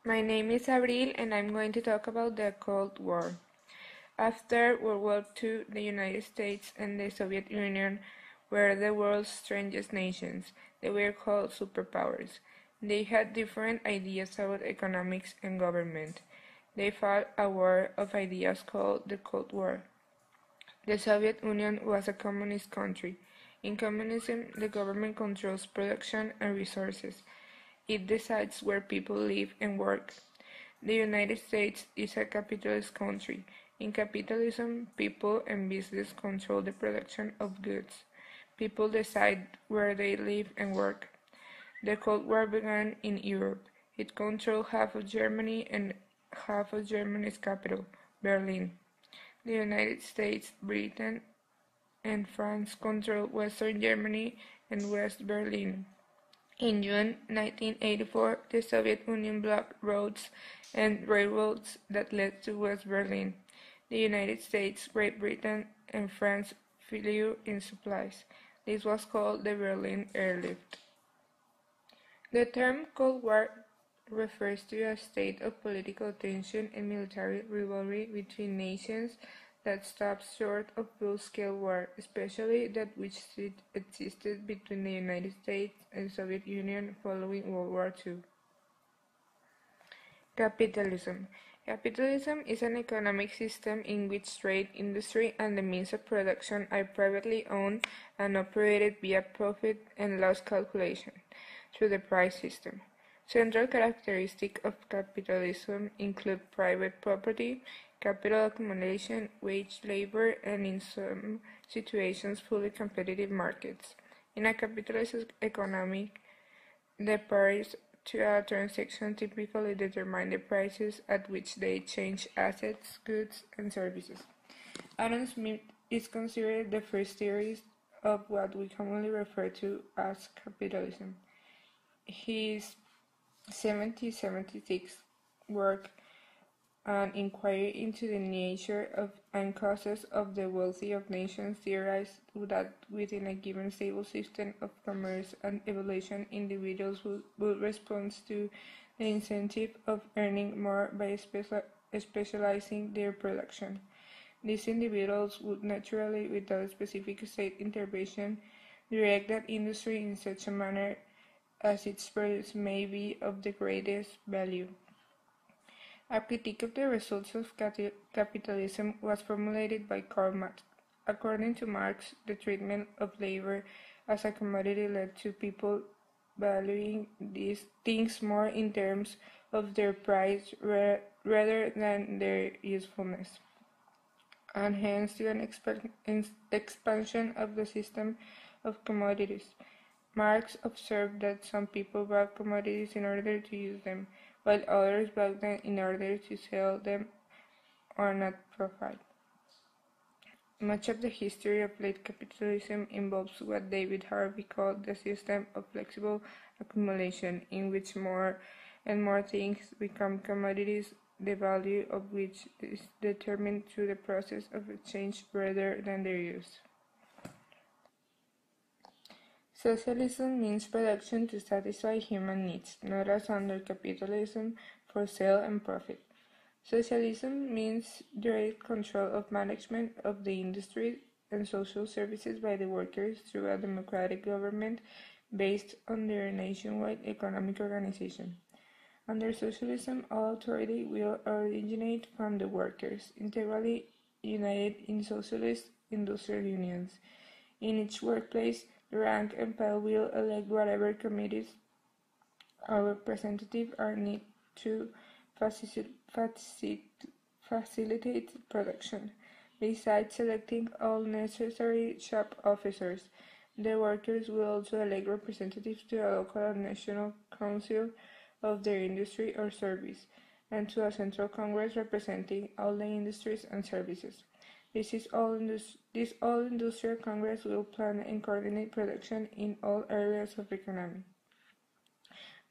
My name is Abril and I'm going to talk about the Cold War. After World War II, the United States and the Soviet Union were the world's strangest nations. They were called superpowers. They had different ideas about economics and government. They fought a war of ideas called the Cold War. The Soviet Union was a communist country. In communism, the government controls production and resources. It decides where people live and work. The United States is a capitalist country. In capitalism, people and business control the production of goods. People decide where they live and work. The Cold War began in Europe. It controlled half of Germany and half of Germany's capital, Berlin. The United States, Britain, and France controlled Western Germany and West Berlin. In June 1984, the Soviet Union blocked roads and railroads that led to West Berlin. The United States, Great Britain, and France flew in supplies. This was called the Berlin Airlift. The term Cold War refers to a state of political tension and military rivalry between nations that stops short of full-scale war, especially that which existed between the United States and Soviet Union following World War II. Capitalism. Capitalism is an economic system in which trade, industry, and the means of production are privately owned and operated via profit and loss calculation through the price system. Central characteristics of capitalism include private property, capital accumulation, wage labor, and in some situations fully competitive markets. In a capitalist economy, the parties to a transaction typically determine the prices at which they exchange assets, goods, and services. Adam Smith is considered the first theorist of what we commonly refer to as capitalism. His 1776 work, An Inquiry into the Nature of and Causes of the Wealth of Nations, theorized that within a given stable system of commerce and evolution, individuals would respond to the incentive of earning more by specializing their production. These individuals would naturally, without specific state intervention, direct that industry in such a manner as its produce may be of the greatest value. A critique of the results of capitalism was formulated by Karl Marx. According to Marx, the treatment of labor as a commodity led to people valuing these things more in terms of their price rather than their usefulness, and hence to an expansion of the system of commodities. Marx observed that some people bought commodities in order to use them, while others bought them in order to sell them on at profit. Much of the history of late capitalism involves what David Harvey called the system of flexible accumulation, in which more and more things become commodities, the value of which is determined through the process of exchange rather than their use. Socialism means production to satisfy human needs, not as under capitalism for sale and profit. Socialism means direct control of management of the industry and social services by the workers through a democratic government based on their nationwide economic organization. Under socialism, all authority will originate from the workers, integrally united in socialist industrial unions. In each workplace, the rank and file will elect whatever committees or representatives are needed to facilitate production. Besides selecting all necessary shop officers, the workers will also elect representatives to a local and national council of their industry or service, and to a central congress representing all the industries and services. This all-industrial congress will plan and coordinate production in all areas of economy.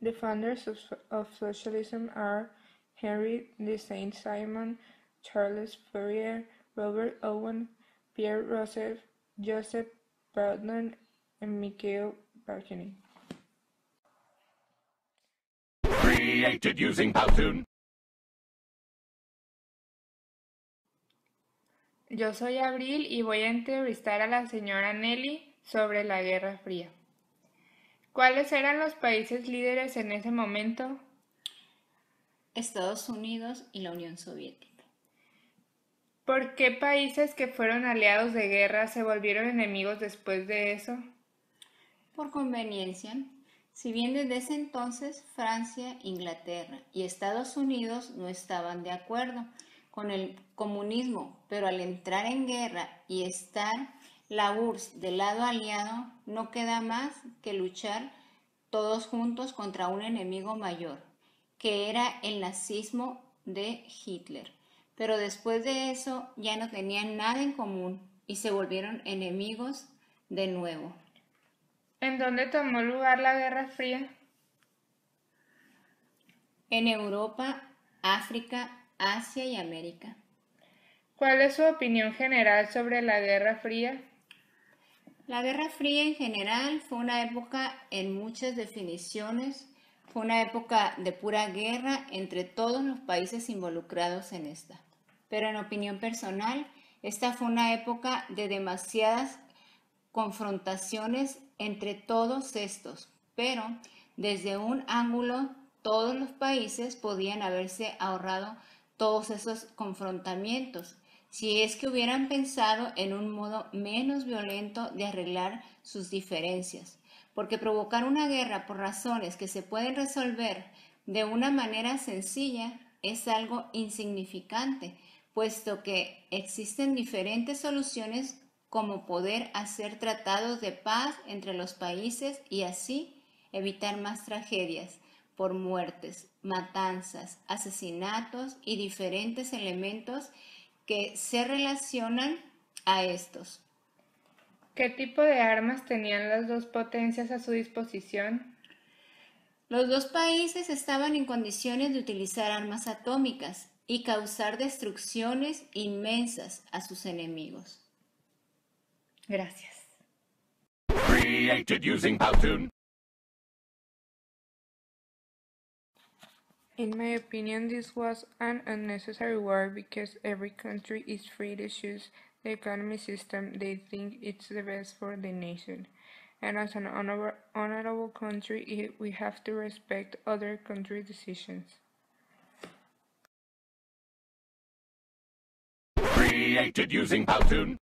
The founders of socialism are Henry de Saint-Simon, Charles Fourier, Robert Owen, Pierre Rousseff, Joseph Proudhon, and Mikhail Bakunin. Created using Powtoon. Yo soy Abril y voy a entrevistar a la señora Nelly sobre la Guerra Fría. ¿Cuáles eran los países líderes en ese momento? Estados Unidos y la Unión Soviética. ¿Por qué países que fueron aliados de guerra se volvieron enemigos después de eso? Por conveniencia, si bien desde ese entonces Francia, Inglaterra y Estados Unidos no estaban de acuerdo con el comunismo, pero al entrar en guerra y estar la URSS del lado aliado, no queda más que luchar todos juntos contra un enemigo mayor, que era el nazismo de Hitler. Pero después de eso ya no tenían nada en común y se volvieron enemigos de nuevo. ¿En dónde tomó lugar la Guerra Fría? En Europa, África, Asia y América. ¿Cuál es su opinión general sobre la Guerra Fría? La Guerra Fría en general fue una época en muchas definiciones, fue una época de pura guerra entre todos los países involucrados en esta. Pero en opinión personal, esta fue una época de demasiadas confrontaciones entre todos estos, pero desde un ángulo todos los países podían haberse ahorrado todos esos confrontamientos si es que hubieran pensado en un modo menos violento de arreglar sus diferencias, porque provocar una guerra por razones que se pueden resolver de una manera sencilla es algo insignificante, puesto que existen diferentes soluciones como poder hacer tratados de paz entre los países y así evitar más tragedias por muertes, matanzas, asesinatos y diferentes elementos que se relacionan a estos. ¿Qué tipo de armas tenían las dos potencias a su disposición? Los dos países estaban en condiciones de utilizar armas atómicas y causar destrucciones inmensas a sus enemigos. Gracias. Created using Powtoon. In my opinion, this was an unnecessary war because every country is free to choose the economy system they think it's the best for the nation. And as an honorable country, we have to respect other countries' decisions. Created using Powtoon.